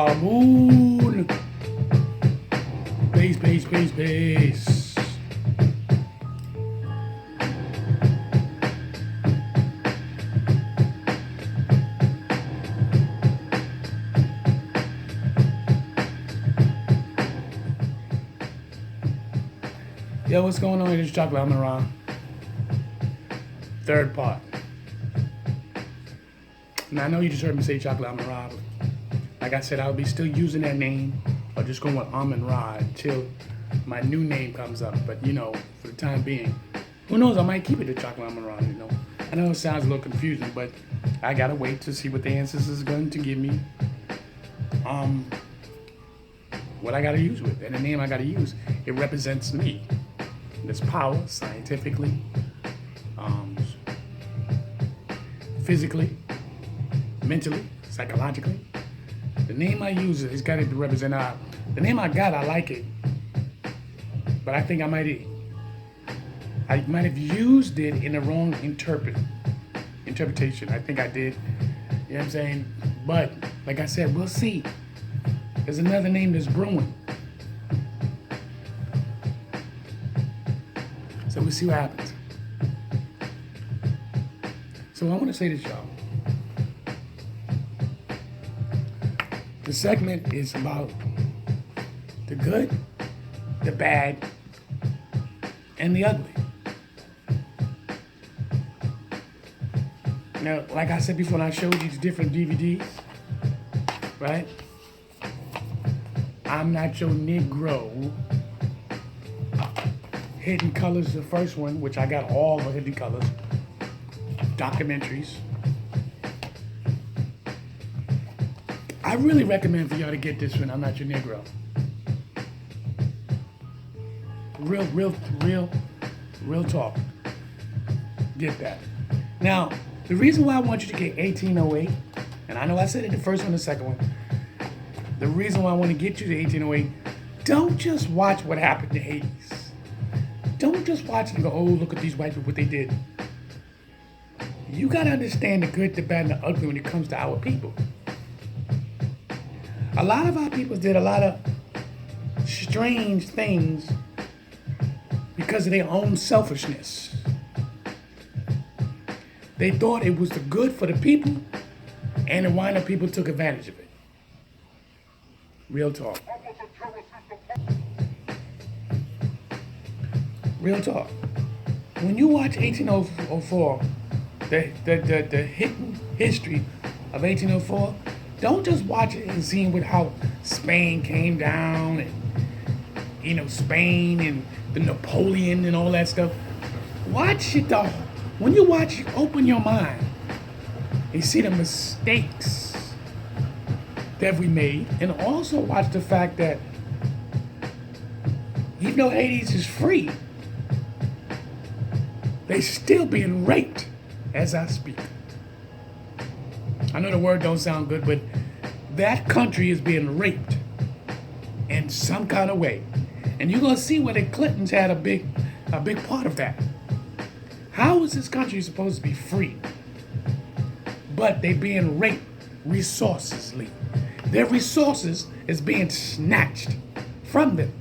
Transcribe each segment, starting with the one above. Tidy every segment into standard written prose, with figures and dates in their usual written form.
Amun. Bass, bass, bass, bass. Yo, what's going on? It's Chocolate Amun Ra. Third part. Now I know you just heard me say Chocolate Amun Ra, but like I said, I'll be still using that name or just going with Amun Ra until my new name comes up. But you know, for the time being, who knows? I might keep it to Chocolate Amun Ra. You know, I know it sounds a little confusing, but I gotta wait to see what the ancestors are going to give me. What I gotta use with, and the name I gotta use, it represents me. There's power scientifically, physically, mentally, psychologically. The name I use is got to represent. The name I got, I like it, but I think I might have used it in the wrong interpretation. I think I did. You know what I'm saying? But like I said, we'll see. There's another name that's brewing. So we'll see what happens. So I want to say this, y'all. The segment is about the good, the bad, and the ugly. Now, like I said before, when I showed you the different DVDs, right? I'm Not Your Negro. Hidden Colors, the first one, which I got all the Hidden Colors documentaries. I really recommend for y'all to get this one, I'm Not Your Negro. Real talk. Get that. Now, the reason why I want you to get 1808, and I know I said it the first one, the second one. The reason why I want to get you to 1808, don't just watch what happened in the 80s. Don't just watch and go, oh, look at these white people, what they did. You got to understand the good, the bad, and the ugly when it comes to our people. A lot of our people did a lot of strange things because of their own selfishness. They thought it was the good for the people, and the white people took advantage of it. Real talk. Real talk. When you watch 1804, the hidden history of 1804, don't just watch it and see with how Spain came down and, you know, Spain and the Napoleon and all that stuff. Watch it though. When you watch, you open your mind. You see the mistakes that we made, and also watch the fact that even though Hades is free, they still being raped as I speak. I know the word don't sound good, but that country is being raped in some kind of way. And you're gonna see where the Clintons had a big part of that. How is this country supposed to be free? But they being raped resourcefully. Their resources is being snatched from them.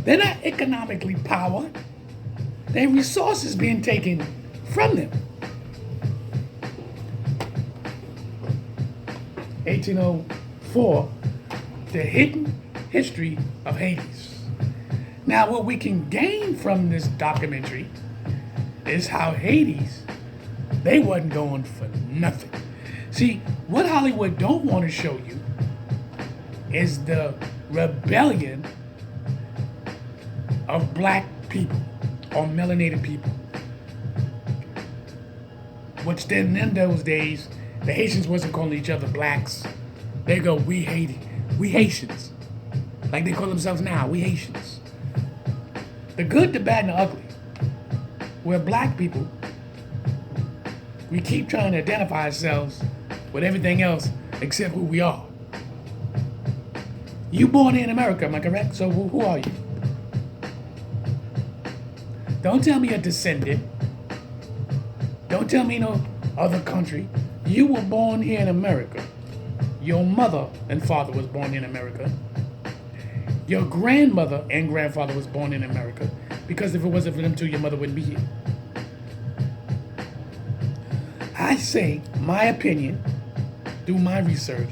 They're not economically powered. Their resources being taken from them. 1804, the hidden history of Hades. Now, what we can gain from this documentary is how Hades, they wasn't going for nothing. See, what Hollywood don't want to show you is the rebellion of black people or melanated people. Which then in those days, the Haitians wasn't calling each other blacks. They go, we Haitians. Like they call themselves now, we Haitians. The good, the bad, and the ugly. We're black people. We keep trying to identify ourselves with everything else except who we are. You born here in America, am I correct? So who are you? Don't tell me a descendant. Don't tell me no other country. You were born here in America. Your mother and father was born in America. Your grandmother and grandfather was born in America. Because if it wasn't for them two, your mother wouldn't be here. I say, my opinion, through my research,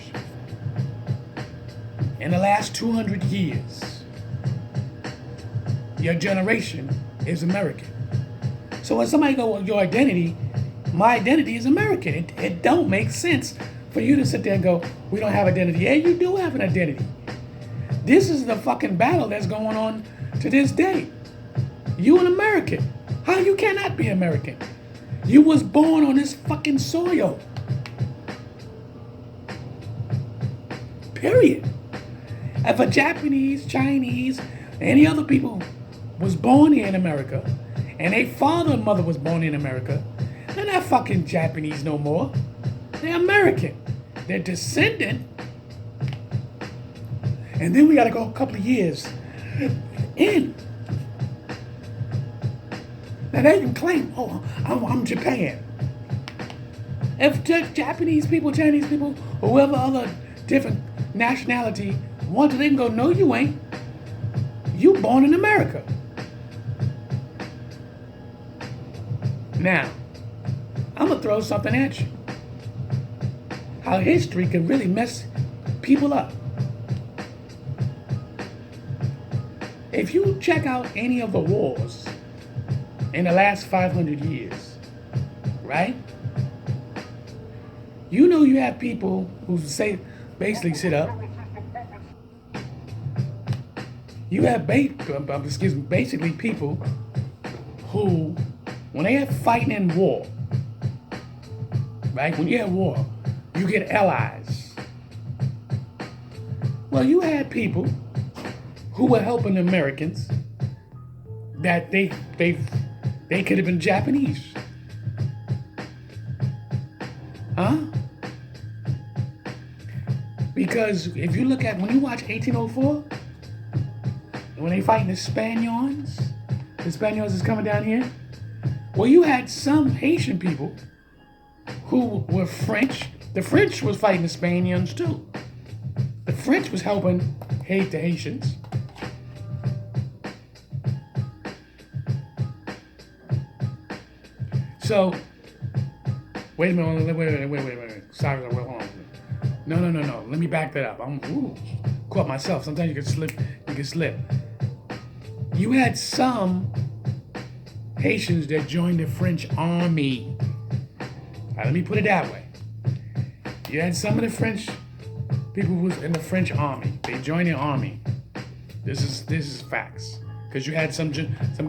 in the last 200 years, your generation is American. So when somebody go, well, your identity, my identity is American. It don't make sense for you to sit there and go, we don't have identity. Yeah, you do have an identity. This is the fucking battle that's going on to this day. You an American. How you cannot be American? You was born on this fucking soil. Period. If a Japanese, Chinese, any other people was born here in America, and their father and mother was born in America, they're not fucking Japanese no more. They're American. They're descendant. And then we gotta go a couple of years in. Now they can claim, oh, I'm Japan. If Japanese people, Chinese people, or whoever other different nationality want to, they can go, no, you ain't. You born in America. Now, I'm gonna throw something at you. How history can really mess people up. If you check out any of the wars in the last 500 years, right? You know you have people who basically sit up. You have basically people who, when they have fighting in war, right? When you have war, you get allies. Well, you had people who were helping the Americans that they could have been Japanese. Huh? Because if you look at, when you watch 1804, when they fighting the Spaniards is coming down here. Well, you had some Haitian people who were French. The French was fighting the Spaniards too. The French was helping hate the Haitians. So, wait a minute, wait. Sorry, hold on. No. Let me back that up. Caught myself. Sometimes you can slip. You had some Haitians that joined the French army. Now, let me put it that way. You had some of the French people who was in the French army. They joined the army. This is facts. Because you had some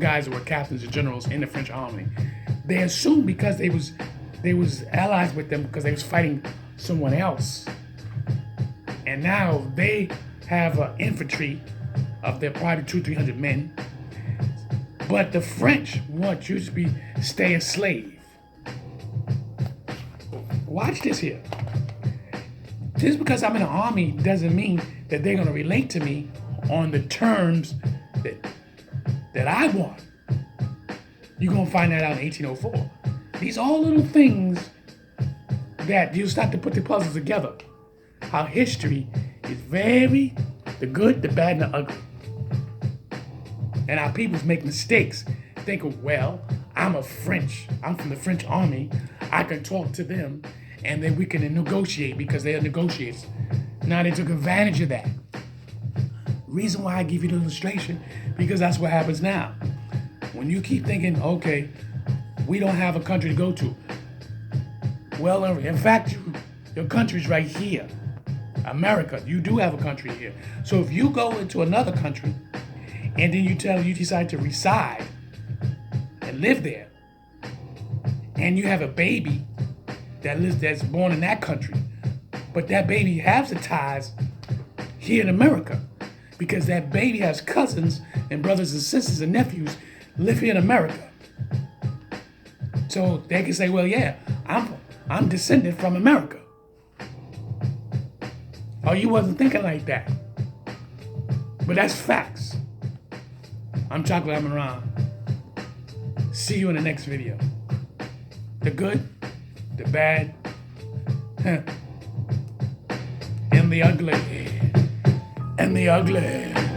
guys who were captains and generals in the French army. They assumed because they was allies with them because they was fighting someone else. And now they have an infantry of their probably 200-300 men. But the French want you to stay a slave. Watch this here. Just because I'm in the army doesn't mean that they're gonna relate to me on the terms that I want. You're gonna find that out in 1804. These are all little things that you start to put the puzzles together. How history is the good, the bad, and the ugly. And our peoples make mistakes, thinking, well, I'm from the French army, I can talk to them, and then we can negotiate because they are negotiators. Now they took advantage of that. Reason why I give you the illustration, because that's what happens now. When you keep thinking, okay, we don't have a country to go to. Well, in fact, your country's right here. America, you do have a country here. So if you go into another country and then you decide to reside and live there, and you have a baby that's born in that country, but that baby has the ties here in America because that baby has cousins and brothers and sisters and nephews live here in America. So they can say, well, yeah, I'm descended from America. Oh, you wasn't thinking like that. But that's facts. I'm Chocolate Amun. See you in the next video. The good, the bad, and the ugly, and the ugly.